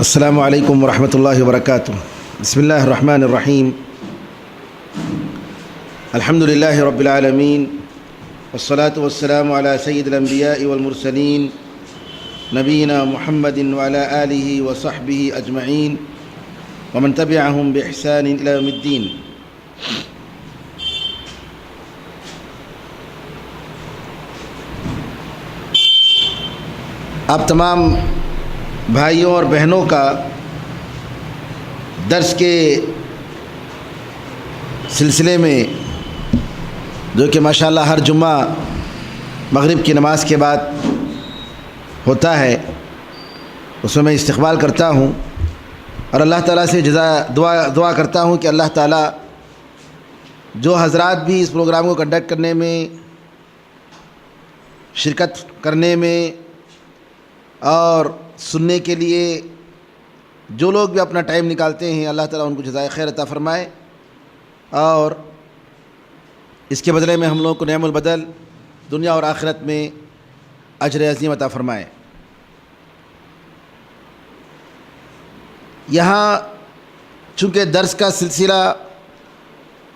السلام علیکم ورحمۃ اللہ وبرکاتہ۔ بسم اللہ الرحمن الرحیم۔ الحمد للہ رب العالمین، والصلاة والسلام علی سید الانبیاء والمرسلین، نبینا محمد وعلی آلہ وصحبہ اجمعین ومن تبعہم بإحسان الی یوم الدین۔ آپ تمام بھائیوں اور بہنوں کا درس کے سلسلے میں، جو کہ ماشاءاللہ ہر جمعہ مغرب کی نماز کے بعد ہوتا ہے، اس میں استقبال کرتا ہوں اور اللہ تعالیٰ سے دعا کرتا ہوں کہ اللہ تعالیٰ جو حضرات بھی اس پروگرام کو کنڈکٹ کرنے میں، شرکت کرنے میں اور سننے کے لیے جو لوگ بھی اپنا ٹائم نکالتے ہیں، اللہ تعالیٰ ان کو جزائے خیر عطا فرمائے اور اس کے بدلے میں ہم لوگوں کو نعم البدل دنیا اور آخرت میں اجر عظیم عطا فرمائے۔ یہاں چونکہ درس کا سلسلہ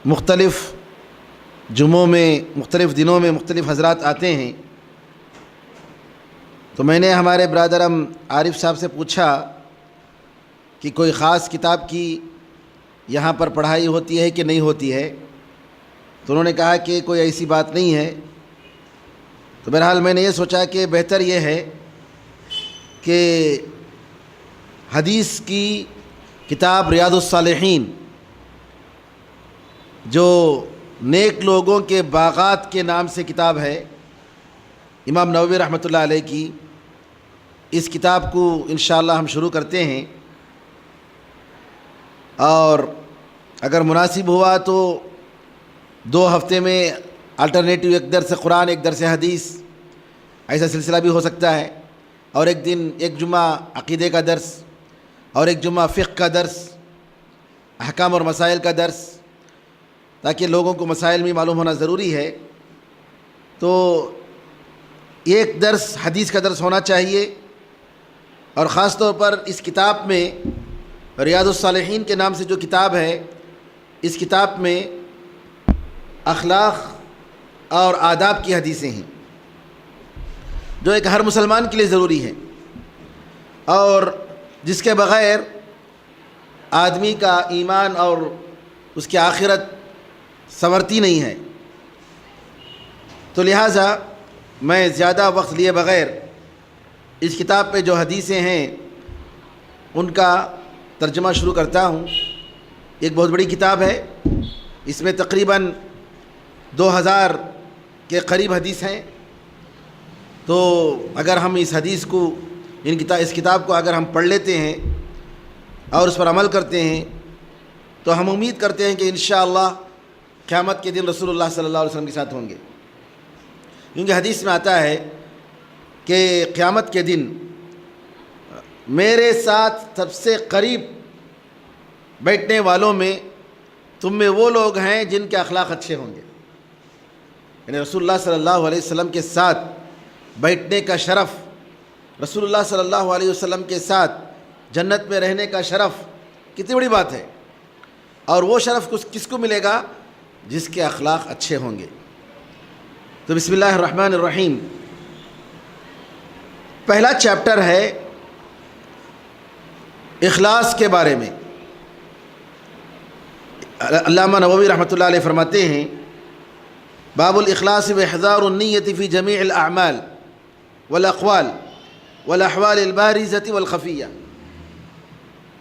مختلف جمعوں میں، مختلف دنوں میں مختلف حضرات آتے ہیں، تو میں نے ہمارے برادرم عارف صاحب سے پوچھا کہ کوئی خاص کتاب کی یہاں پر پڑھائی ہوتی ہے کہ نہیں ہوتی ہے، تو انہوں نے کہا کہ کوئی ایسی بات نہیں ہے۔ تو بہرحال میں نے یہ سوچا کہ بہتر یہ ہے کہ حدیث کی کتاب ریاض الصالحین، جو نیک لوگوں کے باغات کے نام سے کتاب ہے، امام نووی رحمۃ اللہ علیہ کی، اس کتاب کو انشاءاللہ ہم شروع کرتے ہیں، اور اگر مناسب ہوا تو 2 ہفتے میں الٹرنیٹیو ایک درس قرآن، ایک درس حدیث، ایسا سلسلہ بھی ہو سکتا ہے، اور ایک دن ایک جمعہ عقیدے کا درس اور ایک جمعہ فقہ کا درس، احکام اور مسائل کا درس، تاکہ لوگوں کو مسائل میں معلوم ہونا ضروری ہے۔ تو ایک درس حدیث کا درس ہونا چاہیے، اور خاص طور پر اس کتاب میں ریاض الصالحین کے نام سے جو کتاب ہے، اس کتاب میں اخلاق اور آداب کی حدیثیں ہیں، جو ایک ہر مسلمان کے لیے ضروری ہے، اور جس کے بغیر آدمی کا ایمان اور اس کی آخرت سنورتی نہیں ہے۔ تو لہٰذا میں زیادہ وقت لیے بغیر اس کتاب پہ جو حدیثیں ہیں ان کا ترجمہ شروع کرتا ہوں۔ ایک بہت بڑی کتاب ہے، اس میں تقریباً 2000 کے قریب حدیث ہیں۔ تو اگر ہم اس حدیث کو، اس کتاب کو اگر ہم پڑھ لیتے ہیں اور اس پر عمل کرتے ہیں، تو ہم امید کرتے ہیں کہ انشاءاللہ قیامت کے دن رسول اللہ صلی اللہ علیہ وسلم کے ساتھ ہوں گے، کیونکہ حدیث میں آتا ہے کہ قیامت کے دن میرے ساتھ سب سے قریب بیٹھنے والوں میں تم میں وہ لوگ ہیں جن کے اخلاق اچھے ہوں گے، یعنی رسول اللہ صلی اللہ علیہ وسلم کے ساتھ بیٹھنے کا شرف، رسول اللہ صلی اللہ علیہ وسلم کے ساتھ جنت میں رہنے کا شرف کتنی بڑی بات ہے، اور وہ شرف کس کو ملے گا؟ جس کے اخلاق اچھے ہوں گے۔ تو بسم اللہ الرحمن الرحیم، پہلا چیپٹر ہے اخلاص کے بارے میں۔ علامہ نووی رحمۃ اللہ علیہ فرماتے ہیں، باب الاخلاص واحضار النیت فی جمیع الاعمال والاقوال والاحوال البارزۃ والخفیہ،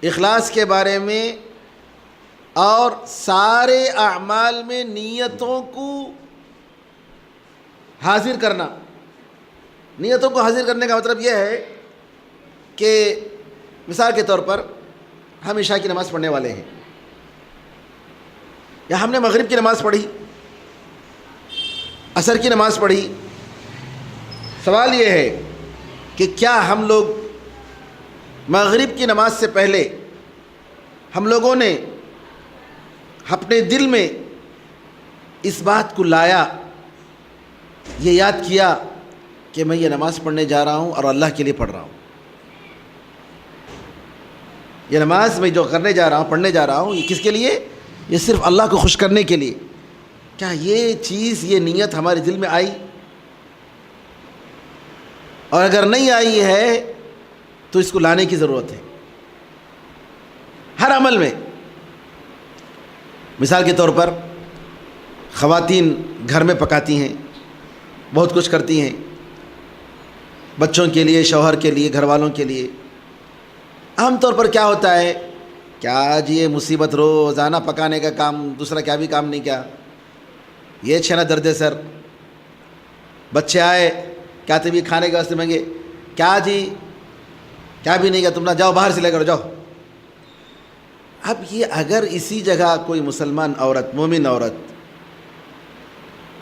اخلاص کے بارے میں اور سارے اعمال میں نیتوں کو حاضر کرنا۔ نیتوں کو حاضر کرنے کا مطلب یہ ہے کہ مثال کے طور پر ہم عشاء کی نماز پڑھنے والے ہیں، یا ہم نے مغرب کی نماز پڑھی، عصر کی نماز پڑھی۔ سوال یہ ہے کہ کیا ہم لوگ مغرب کی نماز سے پہلے ہم لوگوں نے اپنے دل میں اس بات کو لایا، یہ یاد کیا کہ میں یہ نماز پڑھنے جا رہا ہوں اور اللہ کے لیے پڑھ رہا ہوں؟ یہ نماز میں جو کرنے جا رہا ہوں، پڑھنے جا رہا ہوں، یہ کس کے لیے؟ یہ صرف اللہ کو خوش کرنے کے لیے۔ کیا یہ چیز، یہ نیت ہمارے دل میں آئی؟ اور اگر نہیں آئی ہے تو اس کو لانے کی ضرورت ہے ہر عمل میں۔ مثال کے طور پر خواتین گھر میں پکاتی ہیں، بہت کچھ کرتی ہیں، بچوں کے لیے، شوہر کے لیے، گھر والوں کے لیے۔ عام طور پر کیا ہوتا ہے، کیا جی یہ مصیبت روزانہ پکانے کا کام، دوسرا کیا بھی کام نہیں کیا؟ یہ چھنا درد سر۔ بچے آئے، کیا تم یہ کھانے کے واسطے مانگے، کیا جی کیا بھی نہیں کیا، تم نہ جاؤ باہر سے لے کر جاؤ۔ اب یہ اگر اسی جگہ کوئی مسلمان عورت، مومن عورت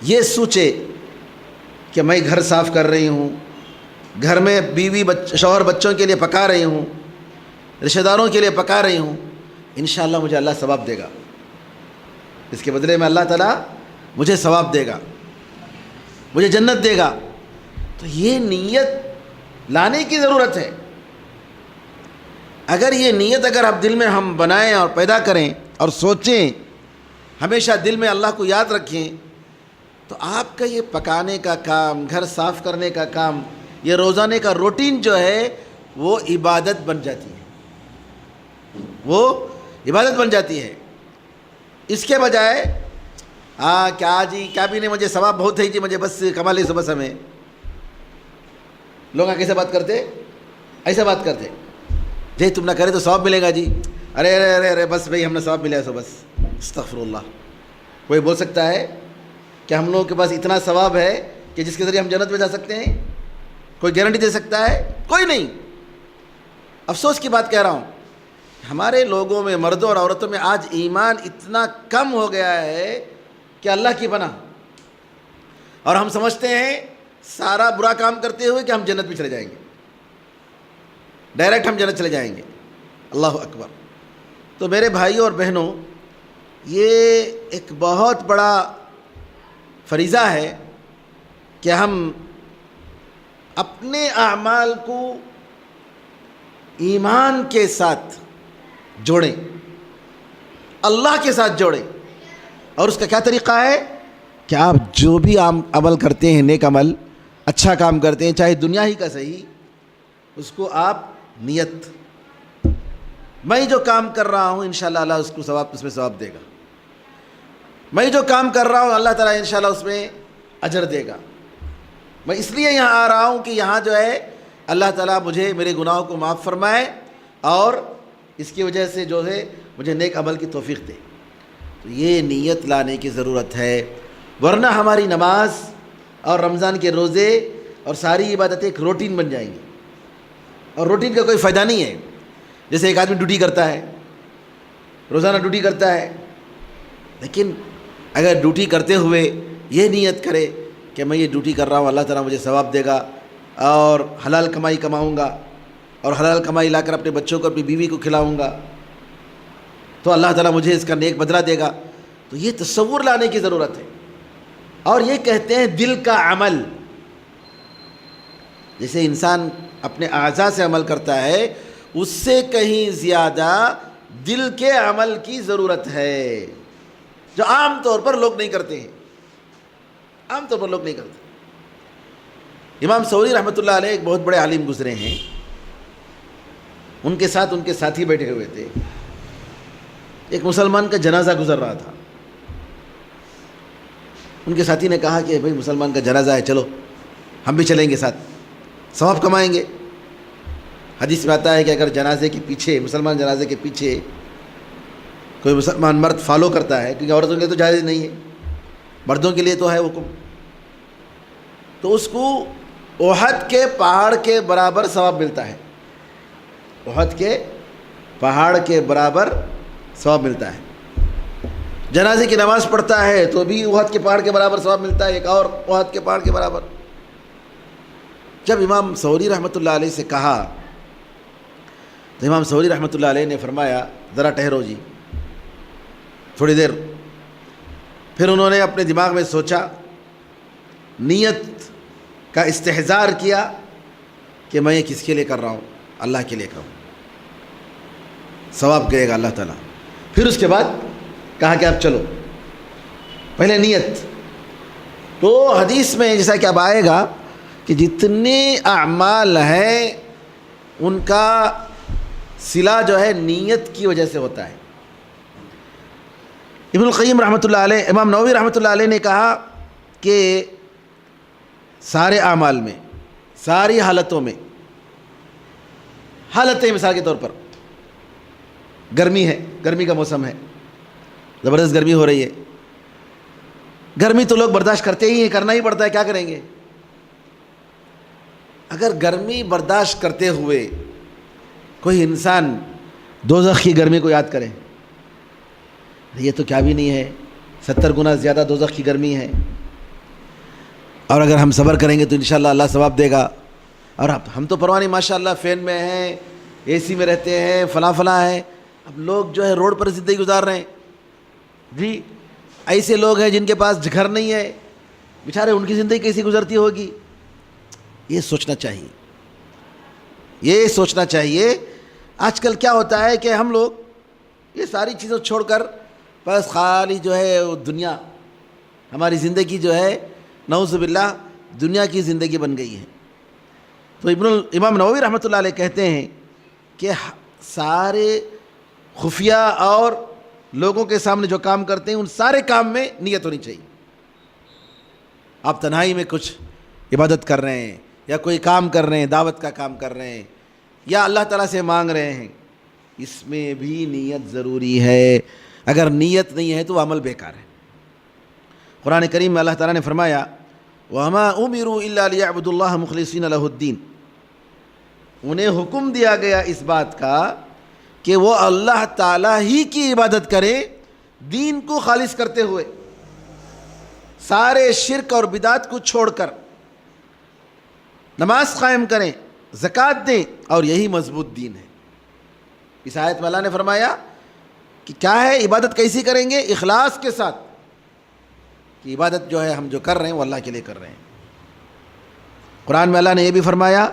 یہ سوچے کہ میں گھر صاف کر رہی ہوں، گھر میں بیوی شوہر بچوں کے لیے پکا رہی ہوں، رشتہ داروں کے لیے پکا رہی ہوں، انشاءاللہ مجھے اللہ ثواب دے گا، اس کے بدلے میں اللہ تعالیٰ مجھے ثواب دے گا، مجھے جنت دے گا۔ تو یہ نیت لانے کی ضرورت ہے۔ اگر یہ نیت اگر آپ دل میں ہم بنائیں اور پیدا کریں اور سوچیں، ہمیشہ دل میں اللہ کو یاد رکھیں، تو آپ کا یہ پکانے کا کام، گھر صاف کرنے کا کام، یہ روزانے کا روٹین جو ہے وہ عبادت بن جاتی ہے، وہ عبادت بن جاتی ہے۔ اس کے بجائے کیا جی کیا بھی نہیں، مجھے ثواب بہت ہے جی، مجھے بس کما لی صبح میں۔ لوگ کیسے بات کرتے، ایسا بات کرتے، جی تم نہ کرے تو ثواب ملے گا جی، ارے ارے ارے ارے بس بھائی ہم نے ثواب ملا ہے سو بس۔ استغفر اللہ۔ کوئی بول سکتا ہے کہ ہم لوگوں کے پاس اتنا ثواب ہے کہ جس کے ذریعے ہم جنت میں جا سکتے ہیں؟ کوئی گارنٹی دے سکتا ہے؟ کوئی نہیں۔ افسوس کی بات کہہ رہا ہوں، ہمارے لوگوں میں، مردوں اور عورتوں میں آج ایمان اتنا کم ہو گیا ہے کہ اللہ کی پناہ، اور ہم سمجھتے ہیں سارا برا کام کرتے ہوئے کہ ہم جنت میں چلے جائیں گے، ڈائریکٹ ہم جنت چلے جائیں گے۔ اللہ اکبر۔ تو میرے بھائیوں اور بہنوں، یہ ایک بہت بڑا فریضہ ہے کہ ہم اپنے اعمال کو ایمان کے ساتھ جوڑیں، اللہ کے ساتھ جوڑیں۔ اور اس کا کیا طریقہ ہے کہ آپ جو بھی عمل کرتے ہیں، نیک عمل، اچھا کام کرتے ہیں، چاہے دنیا ہی کا صحیح، اس کو آپ نیت، میں جو کام کر رہا ہوں انشاءاللہ اللہ اس کو ثواب، اس میں ثواب دے گا، میں جو کام کر رہا ہوں اللہ تعالیٰ انشاءاللہ اس میں اجر دے گا۔ میں اس لیے یہاں آ رہا ہوں کہ یہاں جو ہے اللہ تعالیٰ مجھے میرے گناہوں کو معاف فرمائے اور اس کی وجہ سے جو ہے مجھے نیک عمل کی توفیق دے۔ تو یہ نیت لانے کی ضرورت ہے، ورنہ ہماری نماز اور رمضان کے روزے اور ساری عبادتیں ایک روٹین بن جائیں گی، اور روٹین کا کوئی فائدہ نہیں ہے۔ جیسے ایک آدمی ڈیوٹی کرتا ہے، روزانہ ڈیوٹی کرتا ہے، لیکن اگر ڈیوٹی کرتے ہوئے یہ نیت کرے کہ میں یہ ڈیوٹی کر رہا ہوں، اللہ تعالیٰ مجھے ثواب دے گا اور حلال کمائی کماؤں گا، اور حلال کمائی لا کر اپنے بچوں کو، اپنی بیوی کو کھلاؤں گا، تو اللہ تعالیٰ مجھے اس کا نیک بدلہ دے گا۔ تو یہ تصور لانے کی ضرورت ہے، اور یہ کہتے ہیں دل کا عمل۔ جیسے انسان اپنے اعضاء سے عمل کرتا ہے، اس سے کہیں زیادہ دل کے عمل کی ضرورت ہے، جو عام طور پر لوگ نہیں کرتے ہیں، عام طور پر لوگ نہیں کرتے۔ امام ثوری رحمۃ اللہ علیہ ایک بہت بڑے عالم گزرے ہیں، ان کے ساتھ ان کے ساتھی بیٹھے ہوئے تھے، ایک مسلمان کا جنازہ گزر رہا تھا۔ ان کے ساتھی نے کہا کہ بھائی مسلمان کا جنازہ ہے، چلو ہم بھی چلیں گے ساتھ، ثواب کمائیں گے۔ حدیث میں آتا ہے کہ اگر جنازے کے پیچھے، مسلمان جنازے کے پیچھے کوئی مسلمان مرد فالو کرتا ہے، کیونکہ عورتوں کے لیے تو جائز نہیں ہے، مردوں کے لیے تو ہے حکم، تو اس کو احد کے پہاڑ کے برابر ثواب ملتا ہے، احد کے پہاڑ کے برابر ثواب ملتا ہے۔ جنازے کی نماز پڑھتا ہے تو بھی احد کے پہاڑ کے برابر ثواب ملتا ہے، ایک اور احد کے پہاڑ کے برابر۔ جب امام ثوری رحمۃ اللہ علیہ سے کہا تو امام ثوری رحمۃ اللہ علیہ نے فرمایا ذرا ٹھہرو جی تھوڑی دیر۔ پھر انہوں نے اپنے دماغ میں سوچا، نیت کا استحضار کیا کہ میں یہ کس کے لیے کر رہا ہوں، اللہ کے لیے کر رہا ہوں۔ ثواب کرے گا اللہ تعالیٰ. پھر اس کے بعد کہا کہ اب چلو پہلے نیت. تو حدیث میں جیسا کہ اب آئے گا کہ جتنے اعمال ہیں ان کا صلہ جو ہے نیت کی وجہ سے ہوتا ہے. ابن القیم رحمۃ اللہ علیہ، امام نووی رحمۃ اللہ علیہ نے کہا کہ سارے اعمال میں، ساری حالتوں میں، حالتیں مثال کے طور پر گرمی ہے، گرمی کا موسم ہے، زبردست گرمی ہو رہی ہے. گرمی تو لوگ برداشت کرتے ہی ہیں، کرنا ہی پڑتا ہے، کیا کریں گے. اگر گرمی برداشت کرتے ہوئے کوئی انسان دوزخ کی گرمی کو یاد کرے، یہ تو کیا بھی نہیں ہے، 70 گنا زیادہ دوزخ کی گرمی ہے، اور اگر ہم صبر کریں گے تو انشاءاللہ اللہ ثواب دے گا. اور اب ہم تو پرواہ نہیں، ماشاءاللہ فین میں ہیں، اے سی میں رہتے ہیں، فلاں فلاں ہے. اب لوگ جو ہے روڈ پر زندگی گزار رہے ہیں. جی ایسے لوگ ہیں جن کے پاس گھر نہیں ہے، بیچارے ان کی زندگی کیسی گزرتی ہوگی. یہ سوچنا چاہیے، یہ سوچنا چاہیے. آج کل کیا ہوتا ہے کہ ہم لوگ یہ ساری چیزیں چھوڑ کر بس خالی جو ہے دنیا، ہماری زندگی جو ہے نعوذ باللہ دنیا کی زندگی بن گئی ہے. تو امام نووی رحمۃ اللہ علیہ کہتے ہیں کہ سارے خفیہ اور لوگوں کے سامنے جو کام کرتے ہیں ان سارے کام میں نیت ہونی چاہیے. آپ تنہائی میں کچھ عبادت کر رہے ہیں، یا کوئی کام کر رہے ہیں، دعوت کا کام کر رہے ہیں، یا اللہ تعالیٰ سے مانگ رہے ہیں، اس میں بھی نیت ضروری ہے. اگر نیت نہیں ہے تو عمل بیکار ہے. قرآن کریم میں اللہ تعالیٰ نے فرمایا وَمَا أُمِرُوا إِلَّا لِيَعْبُدُوا اللَّهَ مُخْلِصِينَ لَهُ الدِّينَ. انہیں حکم دیا گیا اس بات کا کہ وہ اللہ تعالیٰ ہی کی عبادت کریں، دین کو خالص کرتے ہوئے، سارے شرک اور بدعت کو چھوڑ کر نماز قائم کریں، زکوٰۃ دیں، اور یہی مضبوط دین ہے. اس آیت میں اللہ نے فرمایا کہ کیا ہے، عبادت کیسی کریں گے؟ اخلاص کے ساتھ، کہ عبادت جو ہے ہم جو کر رہے ہیں وہ اللہ کے لیے کر رہے ہیں. قرآن میں اللہ نے یہ بھی فرمایا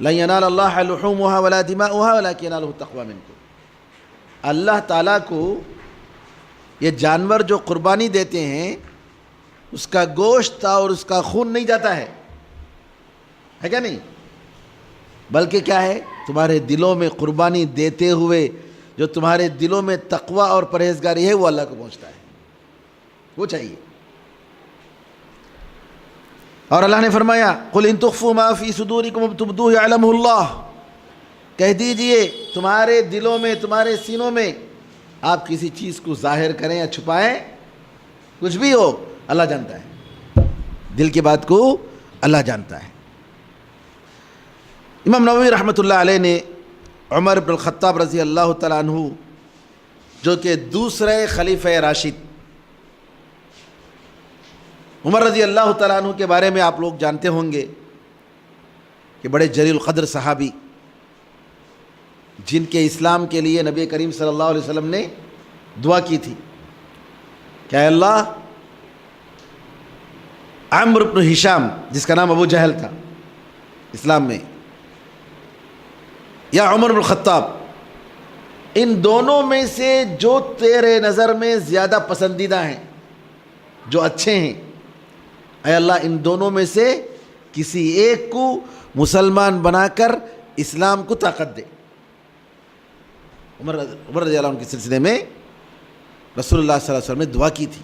لَن يَنَالَ اللَّهَ لُحُومُهَا وَلَا دِمَاؤُهَا وَلَكِنْ يَنَالُهُ التَّقْوَىٰ مِنكُمْ. اللہ تعالیٰ کو یہ جانور جو قربانی دیتے ہیں اس کا گوشت اور اس کا خون نہیں جاتا ہے کیا نہیں؟ بلکہ کیا ہے، تمہارے دلوں میں قربانی دیتے ہوئے جو تمہارے دلوں میں تقویٰ اور پرہیزگاری ہے وہ اللہ کو پہنچتا ہے، وہ چاہیے. اور اللہ نے فرمایا قُلْ إِن تُخْفُوا مَا فِي صُدُورِكُمْ وَتُبْدُوهُ يَعْلَمُهُ اللَّهُ. کہہ دیجئے تمہارے دلوں میں، تمہارے سینوں میں آپ کسی چیز کو ظاہر کریں یا چھپائیں، کچھ بھی ہو اللہ جانتا ہے. دل کی بات کو اللہ جانتا ہے. امام نووی رحمۃ اللہ علیہ نے عمر بن الخطاب رضی اللہ تعالیٰ عنہ جو کہ دوسرے خلیفہ راشد، عمر رضی اللہ تعالیٰ عنہ کے بارے میں آپ لوگ جانتے ہوں گے کہ بڑے جلیل القدر صحابی، جن کے اسلام کے لیے نبی کریم صلی اللہ علیہ وسلم نے دعا کی تھی کہ اے اللہ، عمرو بن ہشام جس کا نام ابو جہل تھا اسلام میں، یا عمر بن الخطاب، ان دونوں میں سے جو تیرے نظر میں زیادہ پسندیدہ ہیں، جو اچھے ہیں، اے اللہ ان دونوں میں سے کسی ایک کو مسلمان بنا کر اسلام کو طاقت دے. عمر رضی اللہ عنہ کے سلسلے میں رسول اللہ صلی اللہ علیہ وسلم نے دعا کی تھی،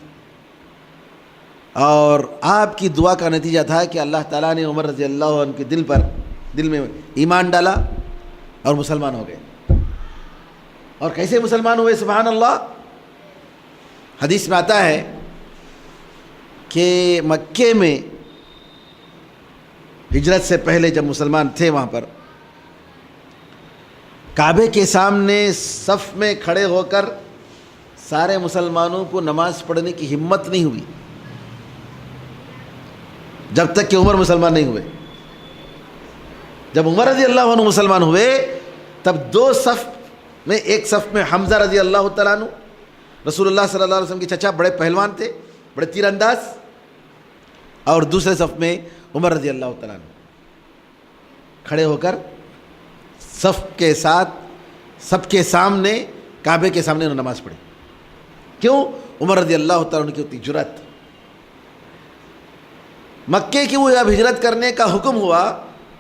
اور آپ کی دعا کا نتیجہ تھا کہ اللہ تعالیٰ نے عمر رضی اللہ عنہ کے دل میں ایمان ڈالا اور مسلمان ہو گئے. اور کیسے مسلمان ہوئے؟ سبحان اللہ. حدیث میں آتا ہے کہ مکے میں ہجرت سے پہلے جب مسلمان تھے وہاں پر کعبے کے سامنے صف میں کھڑے ہو کر سارے مسلمانوں کو نماز پڑھنے کی ہمت نہیں ہوئی جب تک کہ عمر مسلمان نہیں ہوئے. جب عمر رضی اللہ عنہ مسلمان ہوئے تب دو صف میں، ایک صف میں حمزہ رضی اللہ تعالیٰ عنہ، رسول اللہ صلی اللہ علیہ وسلم کے چچا، بڑے پہلوان تھے، بڑے تیر انداز، اور دوسرے صف میں عمر رضی اللہ تعالیٰ عنہ کھڑے ہو کر صف کے ساتھ سب کے سامنے کعبے کے سامنے انہوں نے نماز پڑھی. کیوں؟ عمر رضی اللہ تعالیٰ عنہ کی ہوتی جرأت. مکے کی وہ جب ہجرت کرنے کا حکم ہوا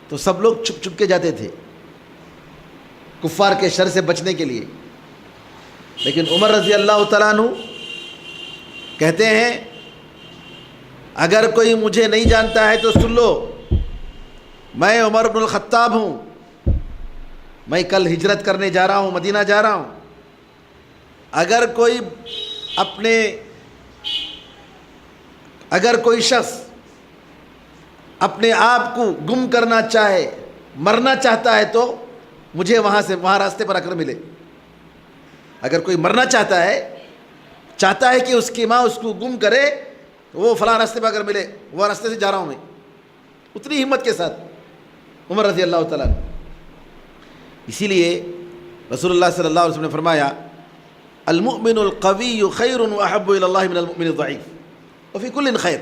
تو سب لوگ چھپ چھپ کے جاتے تھے کفار کے شر سے بچنے کے لیے. لیکن عمر رضی اللہ تعالیٰ عنہ کہتے ہیں اگر کوئی مجھے نہیں جانتا ہے تو سن لو، میں عمر بن الخطاب ہوں، میں کل ہجرت کرنے جا رہا ہوں، مدینہ جا رہا ہوں. اگر کوئی شخص اپنے آپ کو گم کرنا چاہے، مرنا چاہتا ہے تو مجھے وہاں راستے پر آ کر ملے. اگر کوئی مرنا چاہتا ہے کہ اس کی ماں اس کو گم کرے تو وہ فلاں راستے پر آ کر ملے، وہ راستے سے جا رہا ہوں میں. اتنی ہمت کے ساتھ عمر رضی اللہ تعالیٰ عنہ. اسی لیے رسول اللہ صلی اللہ علیہ وسلم نے فرمایا المؤمن القوی خیر واحب الی اللہ من المؤمن الضعیف وفی کل خیر،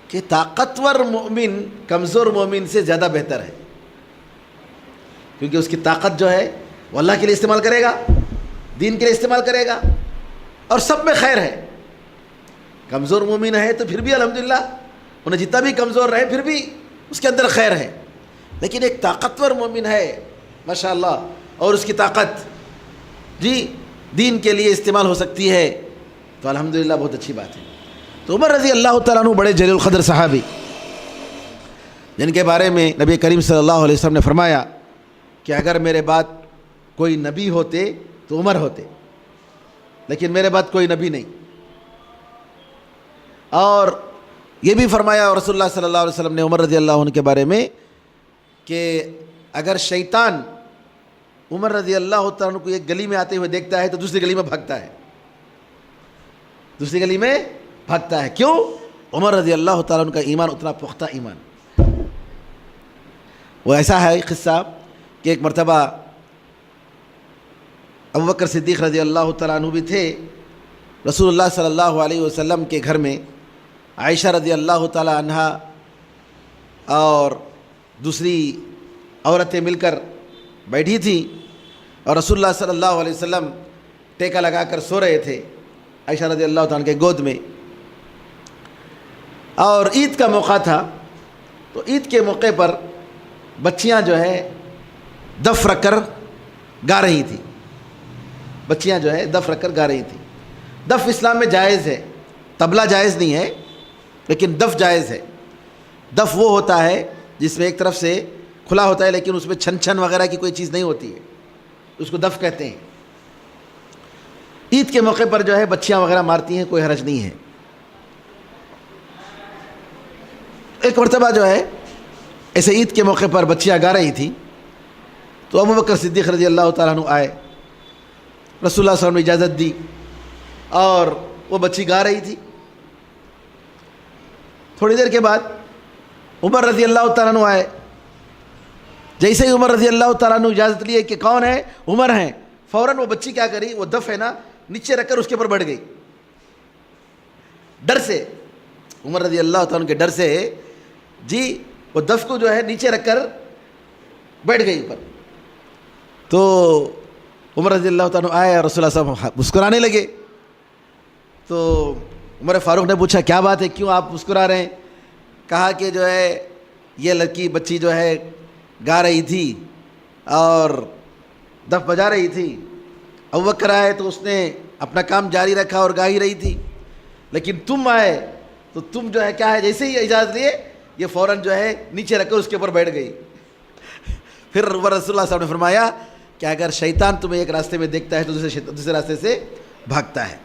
کہ طاقتور مومن کمزور مومن سے زیادہ بہتر ہے، کیونکہ اس کی طاقت جو ہے وہ اللہ کے لیے استعمال کرے گا، دین کے لیے استعمال کرے گا، اور سب میں خیر ہے. کمزور مومن ہے تو پھر بھی الحمدللہ انہیں جتنا بھی کمزور رہے پھر بھی اس کے اندر خیر ہے. لیکن ایک طاقتور مومن ہے ماشاءاللہ اور اس کی طاقت دین کے لیے استعمال ہو سکتی ہے تو الحمدللہ بہت اچھی بات ہے. تو عمر رضی اللہ تعالیٰ عنہ بڑے جلیل القدر صحابی، جن کے بارے میں نبی کریم صلی اللہ علیہ وسلم نے فرمایا کہ اگر میرے بعد کوئی نبی ہوتے تو عمر ہوتے، لیکن میرے بعد کوئی نبی نہیں. اور یہ بھی فرمایا رسول اللہ صلی اللہ علیہ وسلم نے عمر رضی اللہ عنہ کے بارے میں کہ اگر شیطان عمر رضی اللہ تعالیٰ عنہ کو ایک گلی میں آتے ہوئے دیکھتا ہے تو دوسری گلی میں بھاگتا ہے، دوسری گلی میں بھاگتا ہے. کیوں؟ عمر رضی اللہ تعالیٰ عنہ کا ایمان اتنا پختہ ایمان. وہ ایسا ہے قصہ کہ ایک مرتبہ ابوبکر صدیق رضی اللہ تعالیٰ عنہ بھی تھے. رسول اللہ صلی اللہ علیہ وسلم کے گھر میں عائشہ رضی اللہ تعالیٰ عنہا اور دوسری عورتیں مل کر بیٹھی تھیں اور رسول اللہ صلی اللہ علیہ وسلم ٹیکا لگا کر سو رہے تھے عائشہ رضی اللہ تعالیٰ عنہ کے گود میں. اور عید کا موقع تھا تو عید کے موقع پر بچیاں جو ہے دف رکھ کر گا رہی تھیں. بچیاں جو ہے دف رکھ کر گا رہی تھیں. دف اسلام میں جائز ہے، طبلہ جائز نہیں ہے لیکن دف جائز ہے. دف وہ ہوتا ہے جس میں ایک طرف سے کھلا ہوتا ہے لیکن اس میں چھن چھن وغیرہ کی کوئی چیز نہیں ہوتی ہے، اس کو دف کہتے ہیں. عید کے موقع پر جو ہے بچیاں وغیرہ مارتی ہیں، کوئی حرج نہیں ہے. ایک مرتبہ جو ہے ایسے عید کے موقع پر بچیاں گا رہی تھیں تو ابوبکر صدیق رضی اللہ تعالیٰ عنہ آئے، رسول اللہ صلی اللہ علیہ وسلم نے اجازت دی اور وہ بچی گا رہی تھی. تھوڑی دیر کے بعد عمر رضی اللہ تعالیٰ عنہ آئے. جیسے ہی عمر رضی اللہ تعالیٰ عنہ اجازت لیے کہ کون ہے؟ عمر ہیں، فوراً وہ بچی کیا کری، وہ دف ہے نا نیچے رکھ کر اس کے اوپر بیٹھ گئی ڈر سے. عمر رضی اللہ تعالیٰ عنہ کے ڈر سے وہ دف کو جو ہے نیچے رکھ کر بیٹھ گئی اوپر. تو عمر رضی اللہ تعالیٰ عنہ آئے اور رسول اللہ صلی اللہ علیہ وسلم مسکرانے لگے. تو عمر فاروق نے پوچھا کیا بات ہے، کیوں آپ مسکرا رہے ہیں؟ کہا کہ جو ہے یہ لڑکی بچی جو ہے گا رہی تھی اور دف بجا رہی تھی. ابوبکر آئے تو اس نے اپنا کام جاری رکھا اور گا ہی رہی تھی، لیکن تم آئے تو تم جو ہے کیا ہے، جیسے ہی اجازت لیے یہ فوراً جو ہے نیچے رکھ کر اس کے اوپر بیٹھ گئی. پھر رسول اللہ صلی اللہ علیہ وسلم نے فرمایا کہ اگر شیطان تمہیں ایک راستے میں دیکھتا ہے تو دوسرے راستے سے بھاگتا ہے.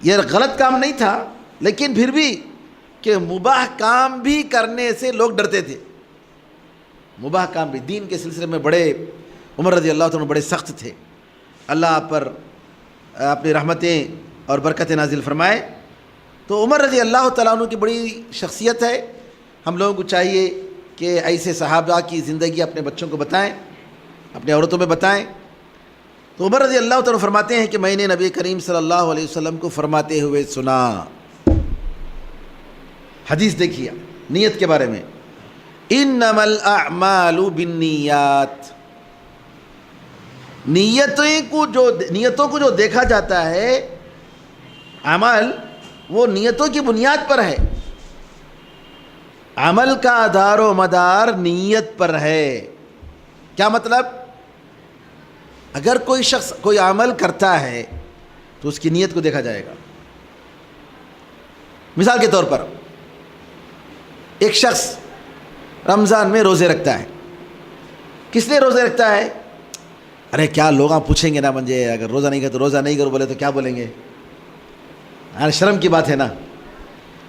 یہ غلط کام نہیں تھا لیکن پھر بھی کہ مباح کام بھی کرنے سے لوگ ڈرتے تھے. مباح کام بھی دین کے سلسلے میں بڑے عمر رضی اللہ تعالیٰ بڑے سخت تھے. اللہ پر اپنی رحمتیں اور برکتیں نازل فرمائے. تو عمر رضی اللہ تعالیٰ عنہ کی بڑی شخصیت ہے. ہم لوگوں کو چاہیے کہ ایسے صحابہ کی زندگی اپنے بچوں کو بتائیں، اپنے عورتوں میں بتائیں. تو عمر رضی اللہ تعالیٰ فرماتے ہیں کہ میں نے نبی کریم صلی اللہ علیہ وسلم کو فرماتے ہوئے سنا. حدیث دیکھیے نیت کے بارے میں، انما الاعمال بالنیات، نیتوں کو جو دیکھا جاتا ہے عمل، وہ نیتوں کی بنیاد پر ہے. عمل کا دار و مدار نیت پر ہے. کیا مطلب؟ اگر کوئی شخص کوئی عمل کرتا ہے تو اس کی نیت کو دیکھا جائے گا. مثال کے طور پر ایک شخص رمضان میں روزے رکھتا ہے. کس لیے روزے رکھتا ہے؟ ارے کیا لوگ پوچھیں گے نا مجھے، اگر روزہ نہیں کرے تو روزہ نہیں کرو بولے تو کیا بولیں گے، شرم کی بات ہے نا،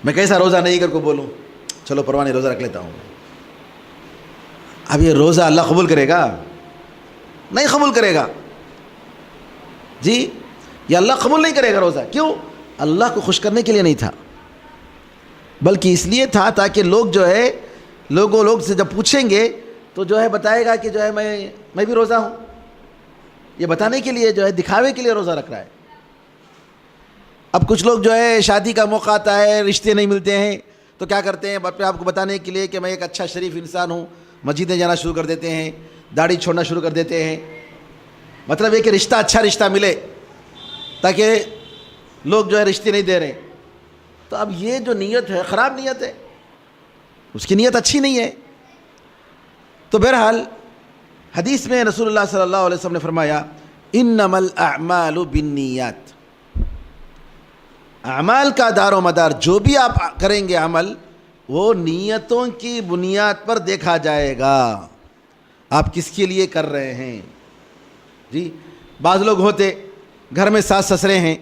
میں کیسا روزہ نہیں کر کو بولوں، چلو پرواہ نہیں روزہ رکھ لیتا ہوں. اب یہ روزہ اللہ قبول کرے گا؟ نہیں قبول کرے گا. جی یہ اللہ قبول نہیں کرے گا روزہ. کیوں؟ اللہ کو خوش کرنے کے لیے نہیں تھا، بلکہ اس لیے تھا تاکہ لوگ سے جب پوچھیں گے تو جو ہے بتائے گا کہ جو ہے میں بھی روزہ ہوں. یہ بتانے کے لیے جو ہے دکھاوے کے لیے روزہ رکھ رہا ہے. اب کچھ لوگ جو ہے شادی کا موقع آتا ہے، رشتے نہیں ملتے ہیں تو کیا کرتے ہیں، اپنے آپ کو بتانے کے لیے کہ میں ایک اچھا شریف انسان ہوں، مسجدیں جانا شروع کر دیتے ہیں، داڑھی چھوڑنا شروع کر دیتے ہیں. مطلب یہ کہ رشتہ اچھا رشتہ ملے، تاکہ لوگ جو ہے رشتے نہیں دے رہے. تو اب یہ جو نیت ہے خراب نیت ہے، اس کی نیت اچھی نہیں ہے. تو بہرحال حدیث میں رسول اللہ صلی اللہ علیہ وسلم نے فرمایا انما الاعمال بالنیات. اعمال کا دار و مدار جو بھی آپ کریں گے عمل، وہ نیتوں کی بنیاد پر دیکھا جائے گا. آپ کس کے لیے کر رہے ہیں؟ جی بعض لوگ ہوتے گھر میں ساس سسرے ہیں،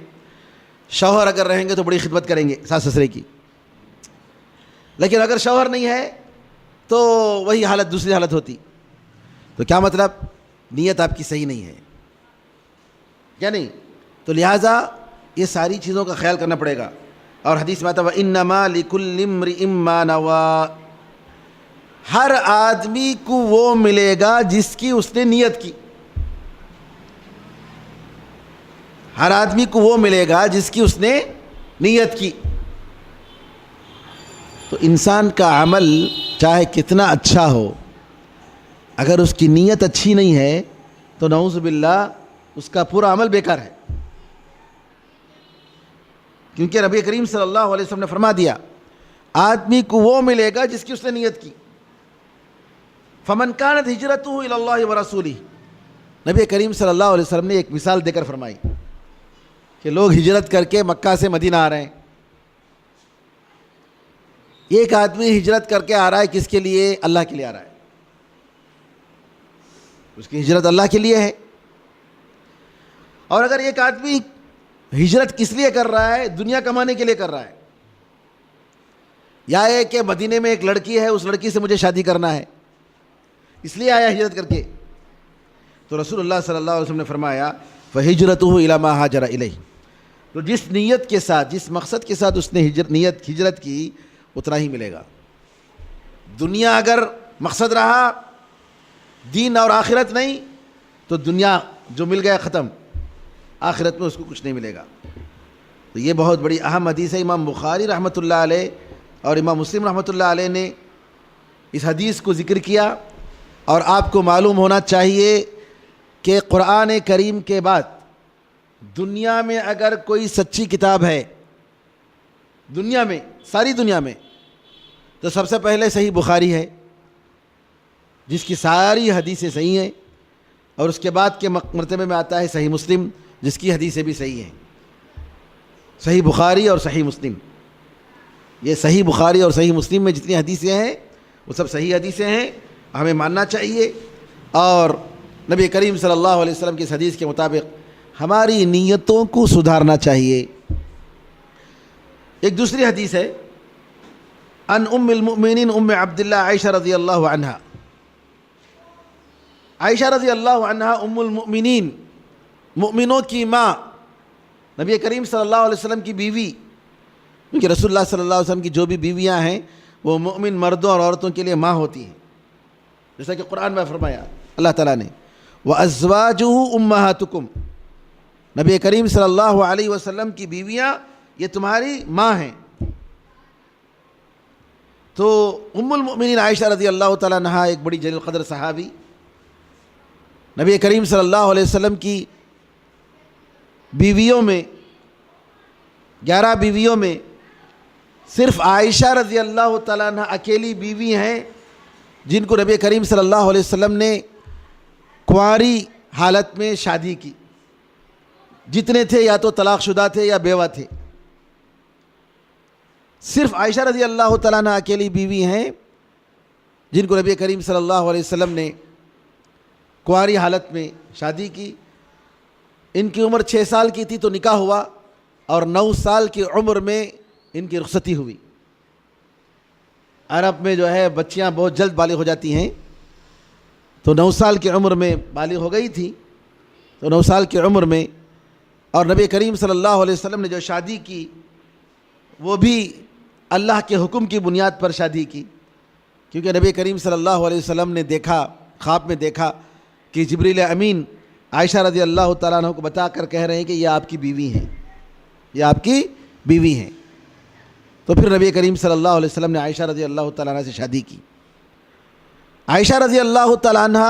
شوہر اگر رہیں گے تو بڑی خدمت کریں گے ساس سسرے کی، لیکن اگر شوہر نہیں ہے تو وہی حالت دوسری حالت ہوتی. تو کیا مطلب؟ نیت آپ کی صحیح نہیں ہے کیا نہیں؟ تو لہٰذا یہ ساری چیزوں کا خیال کرنا پڑے گا. اور حدیث میں آتا ہے وَإِنَّمَا لِكُلِّ امْرِئٍ مَّا نَوَىٰ. ہر آدمی کو وہ ملے گا جس کی اس نے نیت کی. ہر آدمی کو وہ ملے گا جس کی اس نے نیت کی. تو انسان کا عمل چاہے کتنا اچھا ہو، اگر اس کی نیت اچھی نہیں ہے تو نعوذ باللہ اس کا پورا عمل بیکار ہے. کیونکہ نبی کریم صلی اللہ علیہ وسلم نے فرما دیا آدمی کو وہ ملے گا جس کی اس نے نیت کی. فمن كانت ہجرته الى اللہ ورسولہ. نبی کریم صلی اللہ علیہ وسلم نے ایک مثال دے کر فرمائی کہ لوگ ہجرت کر کے مکہ سے مدینہ آ رہے ہیں. ایک آدمی ہجرت کر کے آ رہا ہے، کس کے لیے؟ اللہ کے لیے آ رہا ہے. اس کی ہجرت اللہ کے لیے ہے. اور اگر ایک آدمی ہجرت کس لیے کر رہا ہے؟ دنیا کمانے کے لیے کر رہا ہے، یا یہ کہ مدینے میں ایک لڑکی ہے، اس لڑکی سے مجھے شادی کرنا ہے، اس لیے آیا ہجرت کر کے، تو رسول اللہ صلی اللہ علیہ وسلم نے فرمایا فَهِجْرَتُهُ إِلَى مَا هَاجَرَ إِلَيْهِ. تو جس نیت کے ساتھ، جس مقصد کے ساتھ اس نے ہجرت کی اتنا ہی ملے گا. دنیا اگر مقصد رہا، دین اور آخرت نہیں، تو دنیا جو مل گیا ختم، آخرت میں اس کو کچھ نہیں ملے گا. تو یہ بہت بڑی اہم حدیث ہے. امام بخاری رحمۃ اللہ علیہ اور امام مسلم رحمۃ اللہ علیہ نے اس حدیث کو ذکر کیا. اور آپ کو معلوم ہونا چاہیے کہ قرآن کریم کے بعد دنیا میں اگر کوئی سچی کتاب ہے، دنیا میں، ساری دنیا میں، تو سب سے پہلے صحیح بخاری ہے جس کی ساری حدیثیں صحیح ہیں. اور اس کے بعد کے مرتبے میں آتا ہے صحیح مسلم جس کی حدیثیں بھی صحیح ہیں. صحیح بخاری اور صحیح مسلم، یہ صحیح بخاری اور صحیح مسلم میں جتنی حدیثیں ہیں وہ سب صحیح حدیثیں ہیں، ہمیں ماننا چاہیے. اور نبی کریم صلی اللہ علیہ وسلم کی اس حدیث کے مطابق ہماری نیتوں کو سدھارنا چاہیے. ایک دوسری حدیث ہے ان ام المؤمنین ام عبداللہ عائشہ رضی اللہ عنہ. عائشہ رضی اللہ عنہ ام المؤمنین، مؤمنوں کی ماں، نبی کریم صلی اللہ علیہ وسلم کی بیوی. کیونکہ رسول اللہ صلی اللہ علیہ وسلم کی جو بھی بیویاں ہیں وہ مؤمن مردوں اور عورتوں کے لیے ماں ہوتی ہیں، جیسا کہ قرآن میں فرمایا اللہ تعالیٰ نے وَأَزْوَاجُهُ أُمَّهَاتُكُمْ. نبی کریم صلی اللہ علیہ وسلم کی بیویاں یہ تمہاری ماں ہیں. تو ام المؤمنین عائشہ رضی اللہ تعالیٰ عنہا ایک بڑی جلیل القدر صحابی، نبی کریم صلی اللہ علیہ وسلم کی بیویوں میں 11 بیویوں میں صرف عائشہ رضی اللہ تعالیٰ عنہ اکیلی بیوی ہیں جن کو نبی کریم صلی اللہ علیہ وسلم نے کنواری حالت میں شادی کی. جتنے تھے یا تو طلاق شدہ تھے یا بیوہ تھے. صرف عائشہ رضی اللہ تعالیٰ عنہ اکیلی بیوی ہیں جن کو نبی کریم صلی اللہ علیہ وسلم نے کنواری حالت میں شادی کی. ان کی عمر 6 سال کی تھی تو نکاح ہوا اور 9 سال کی عمر میں ان کی رخصتی ہوئی. عرب میں جو ہے بچیاں بہت جلد بالغ ہو جاتی ہیں، تو 9 سال کی عمر میں بالغ ہو گئی تھی. تو 9 سال کی عمر میں، اور نبی کریم صلی اللہ علیہ وسلم نے جو شادی کی وہ بھی اللہ کے حکم کی بنیاد پر شادی کی، کیونکہ نبی کریم صلی اللہ علیہ وسلم نے دیکھا، خواب میں دیکھا کہ جبریل امین عائشہ رضی اللہ تعالیٰ عنہ کو بتا کر کہہ رہے ہیں کہ یہ آپ کی بیوی ہیں، یہ آپ کی بیوی ہیں. تو پھر نبی کریم صلی اللہ علیہ وسلم نے عائشہ رضی اللہ تعالیٰ عنہ سے شادی کی. عائشہ رضی اللہ تعالیٰ عنہ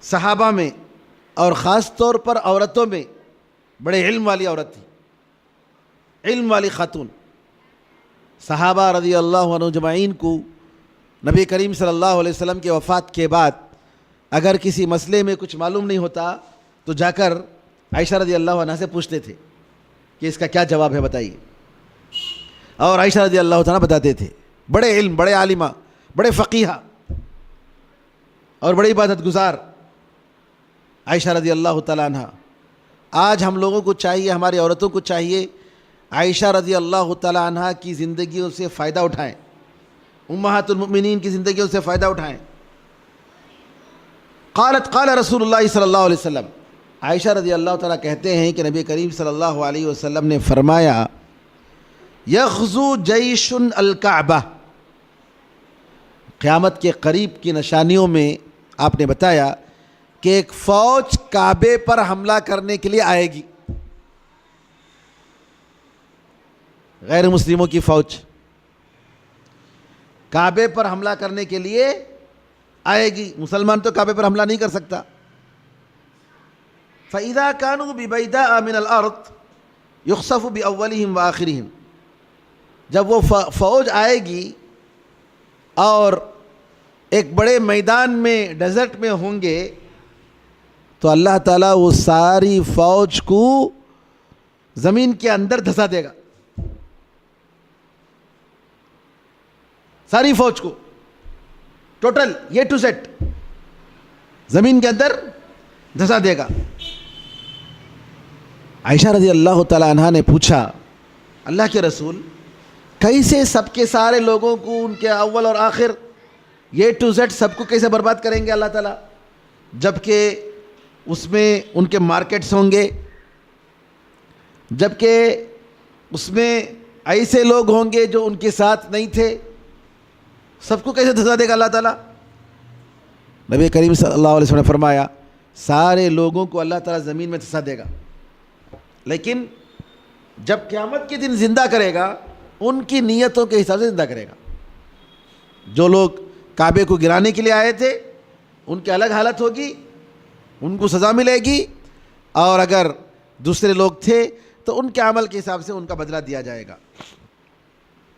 صحابہ میں اور خاص طور پر عورتوں میں بڑے علم والی عورت تھی، علم والی خاتون. صحابہ رضی اللہ عنہ اجمعین کو نبی کریم صلی اللہ علیہ وسلم کے وفات کے بعد اگر کسی مسئلے میں کچھ معلوم نہیں ہوتا تو جا کر عائشہ رضی اللہ عنہ سے پوچھتے تھے کہ اس کا کیا جواب ہے بتائیے، اور عائشہ رضی اللہ عنہ بتاتے تھے. بڑے علم، بڑے عالمہ، بڑے فقیہہ اور بڑی عبادت گزار عائشہ رضی اللہ تعالیٰ عنہ. آج ہم لوگوں کو چاہیے، ہماری عورتوں کو چاہیے عائشہ رضی اللہ تعالیٰ عنہ کی زندگیوں سے فائدہ اٹھائیں، امہات المؤمنین کی زندگیوں سے فائدہ اٹھائیں. قالت قال رسول اللہ صلی اللہ علیہ وسلم، عائشہ رضی اللہ تعالیٰ کہتے ہیں کہ نبی کریم صلی اللہ علیہ وسلم نے فرمایا یغزو جیش الکعبہ. قیامت کے قریب کی نشانیوں میں آپ نے بتایا کہ ایک فوج کعبے پر حملہ کرنے کے لیے آئے گی. غیر مسلموں کی فوج کعبے پر حملہ کرنے کے لیے آئے گی. مسلمان تو کعبے پر حملہ نہیں کر سکتا. فَإِذَا كَانُوا بِبَيْدَاءَ مِنَ الْأَرْضِ يُخْسَفُ بِأَوَّلِهِمْ وَآخِرِهِمْ. جب وہ فوج آئے گی اور ایک بڑے میدان میں، ڈیزرٹ میں ہوں گے، تو اللہ تعالیٰ وہ ساری فوج کو زمین کے اندر دھسا دے گا. ساری فوج کو ٹوٹل A to Z زمین کے اندر دھسا دے گا. عائشہ رضی اللہ تعالیٰ عنہ نے پوچھا اللہ کے رسول کیسے سب کے سارے لوگوں کو، ان کے اول اور آخر A to Z سب کو کیسے برباد کریں گے اللہ تعالیٰ، جبکہ اس میں ان کے مارکیٹس ہوں گے، جبکہ اس میں ایسے لوگ ہوں گے جو ان کے ساتھ نہیں تھے، سب کو کیسے دھسا دے گا اللہ تعالیٰ. نبی کریم صلی اللہ علیہ وسلم نے فرمایا سارے لوگوں کو اللہ تعالیٰ زمین میں دھسا دے گا، لیکن جب قیامت کے دن زندہ کرے گا ان کی نیتوں کے حساب سے زندہ کرے گا. جو لوگ کعبے کو گرانے کے لیے آئے تھے ان کی الگ حالت ہوگی، ان کو سزا ملے گی، اور اگر دوسرے لوگ تھے تو ان کے عمل کے حساب سے ان کا بدلہ دیا جائے گا.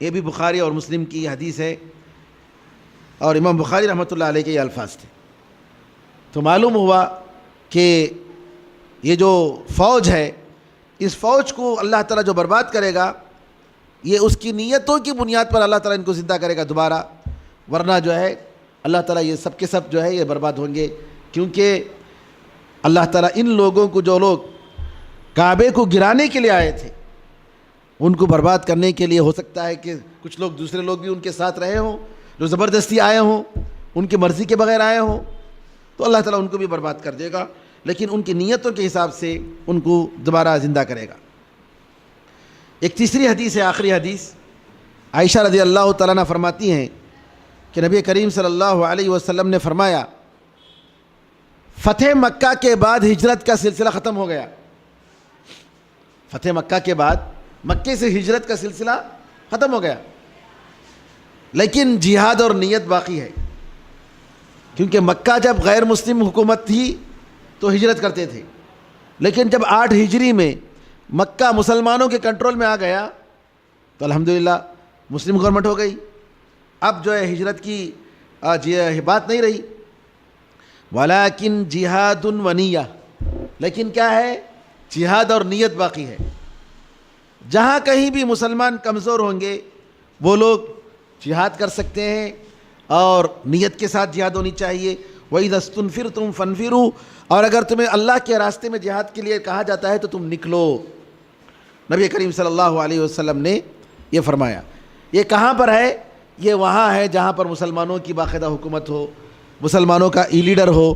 یہ بھی بخاری اور مسلم کی حدیث ہے، اور امام بخاری رحمۃ اللہ علیہ کے یہ الفاظ تھے. تو معلوم ہوا کہ یہ جو فوج ہے، اس فوج کو اللہ تعالیٰ جو برباد کرے گا یہ اس کی نیتوں کی بنیاد پر اللہ تعالیٰ ان کو زندہ کرے گا دوبارہ، ورنہ جو ہے اللہ تعالیٰ یہ سب کے سب جو ہے یہ برباد ہوں گے. کیونکہ اللہ تعالیٰ ان لوگوں کو، جو لوگ کعبے کو گرانے کے لیے آئے تھے، ان کو برباد کرنے کے لیے ہو سکتا ہے کہ کچھ لوگ دوسرے لوگ بھی ان کے ساتھ رہے ہوں جو زبردستی آئے ہوں، ان کی مرضی کے بغیر آئے ہوں، تو اللہ تعالیٰ ان کو بھی برباد کر دے گا، لیکن ان کی نیتوں کے حساب سے ان کو دوبارہ زندہ کرے گا. ایک تیسری حدیث ہے، آخری حدیث. عائشہ رضی اللہ تعالیٰ عنہ فرماتی ہیں کہ نبی کریم صلی اللہ علیہ وسلم نے فرمایا فتح مکہ کے بعد ہجرت کا سلسلہ ختم ہو گیا. فتح مکہ کے بعد مکے سے ہجرت کا سلسلہ ختم ہو گیا، لیکن جہاد اور نیت باقی ہے. کیونکہ مکہ جب غیر مسلم حکومت تھی تو ہجرت کرتے تھے، لیکن جب 8 ہجری میں مکہ مسلمانوں کے کنٹرول میں آ گیا تو الحمدللہ مسلم گورنمنٹ ہو گئی. اب جو ہے ہجرت کی بات نہیں رہی. ولیکن جہاد و نیہ، لیکن کیا ہے؟ جہاد اور نیت باقی ہے. جہاں کہیں بھی مسلمان کمزور ہوں گے وہ لوگ جہاد کر سکتے ہیں، اور نیت کے ساتھ جہاد ہونی چاہیے. وَإِذَا اسْتُنْفِرْتُمْ فَانْفِرُوا، اور اگر تمہیں اللہ کے راستے میں جہاد کے لیے کہا جاتا ہے تو تم نکلو. نبی کریم صلی اللہ علیہ وسلم نے یہ فرمایا. یہ کہاں پر ہے؟ یہ وہاں ہے جہاں پر مسلمانوں کی باقاعدہ حکومت ہو، مسلمانوں کا لیڈر ہو.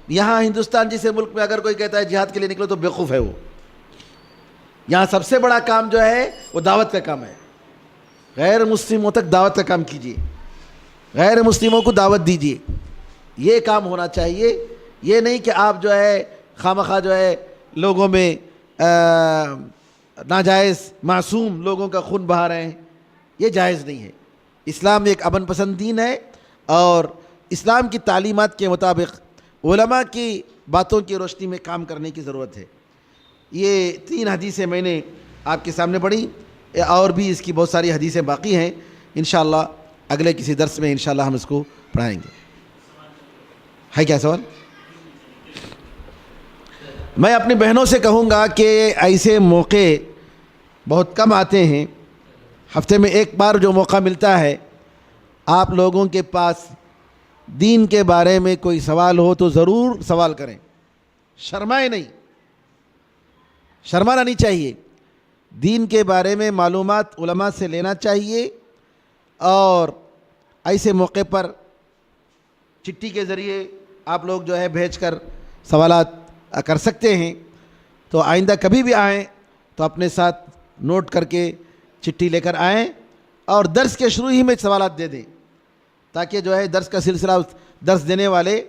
یہاں ہندوستان جیسے ملک میں اگر کوئی کہتا ہے جہاد کے لیے نکلو تو بیوقوف ہے وہ. یہاں سب سے بڑا کام جو ہے وہ دعوت کا کام ہے. غیر مسلموں تک دعوت کا کام کیجیے، غیر مسلموں کو دعوت دیجیے. یہ کام ہونا چاہیے. یہ نہیں کہ آپ جو ہے خواہ جو ہے لوگوں میں ناجائز معصوم لوگوں کا خون بہا رہے ہیں. یہ جائز نہیں ہے. اسلام ایک امن پسند دین ہے، اور اسلام کی تعلیمات کے مطابق علماء کی باتوں کی روشنی میں کام کرنے کی ضرورت ہے. یہ 3 حدیثیں میں نے آپ کے سامنے پڑھی، اور بھی اس کی بہت ساری حدیثیں باقی ہیں. انشاءاللہ اگلے کسی درس میں انشاءاللہ ہم اس کو پڑھائیں گے. ہے کیا سوال؟ میں اپنی بہنوں سے کہوں گا کہ ایسے موقع بہت کم آتے ہیں. ہفتے میں ایک بار جو موقع ملتا ہے، آپ لوگوں کے پاس دین کے بارے میں کوئی سوال ہو تو ضرور سوال کریں. شرمائے نہیں، شرمانا نہیں چاہیے. دین کے بارے میں معلومات علماء سے لینا چاہیے، اور ایسے موقع پر چٹھی کے ذریعے آپ لوگ جو ہے بھیج کر سوالات کر سکتے ہیں. تو آئندہ کبھی بھی آئیں تو اپنے ساتھ نوٹ کر کے چٹھی لے کر آئیں، اور درس کے شروع ہی میں سوالات دے دیں، تاکہ جو ہے درس کا سلسلہ درس دینے والے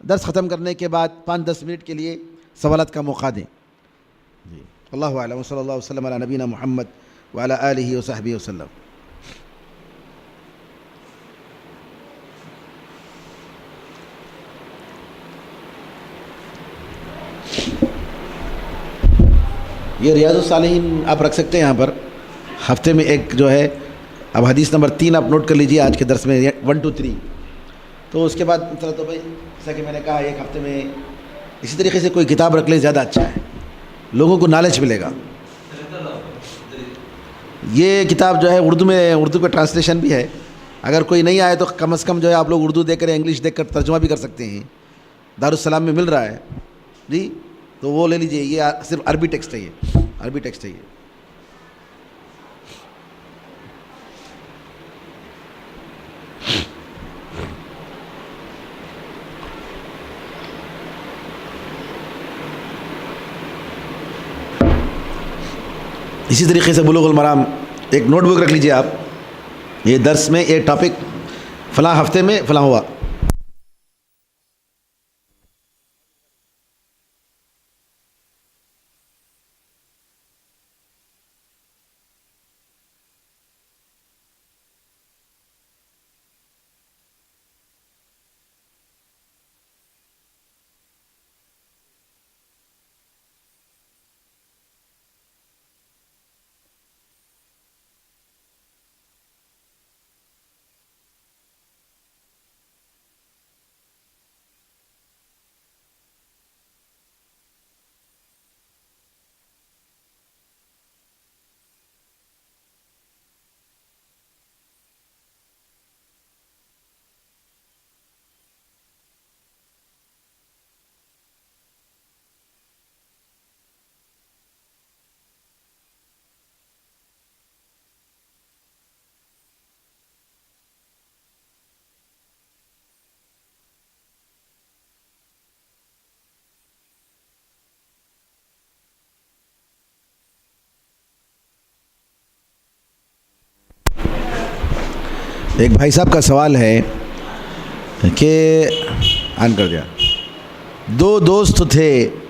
درس ختم کرنے کے بعد 5-10 منٹ کے لیے سوالات کا موقع دیں. جی اللہ اعلم. صلی اللہ وسلم علی نبینا محمد وعلی آلہ وصحبہ وسلم. یہ ریاض الصالحین آپ رکھ سکتے ہیں یہاں پر. ہفتے میں ایک جو ہے، اب حدیث نمبر 3 آپ نوٹ کر لیجئے آج کے درس میں 1 2 3. تو اس کے بعد چلو تو بھائی جیسا کہ میں نے کہا ایک ہفتے میں اسی طریقے سے کوئی کتاب رکھ لے زیادہ اچھا ہے، لوگوں کو نالج ملے گا. یہ کتاب جو ہے اردو کا ٹرانسلیشن بھی ہے. اگر کوئی نہیں آئے تو کم از کم جو ہے آپ لوگ اردو دیکھ کر انگلش دیکھ کر ترجمہ بھی کر سکتے ہیں. دارالسلام میں مل رہا ہے جی، تو وہ لے لیجئے. یہ صرف عربی ٹیکسٹ ہے، یہ عربی ٹیکسٹ ہے. یہ اسی طریقے سے بلوغ المرام ایک نوٹ بک رکھ لیجئے آپ. یہ درس میں یہ ٹاپک فلاں ہفتے میں فلاں ہوا. ایک بھائی صاحب کا سوال ہے کہ آن کر دیا. 2 دوست تھے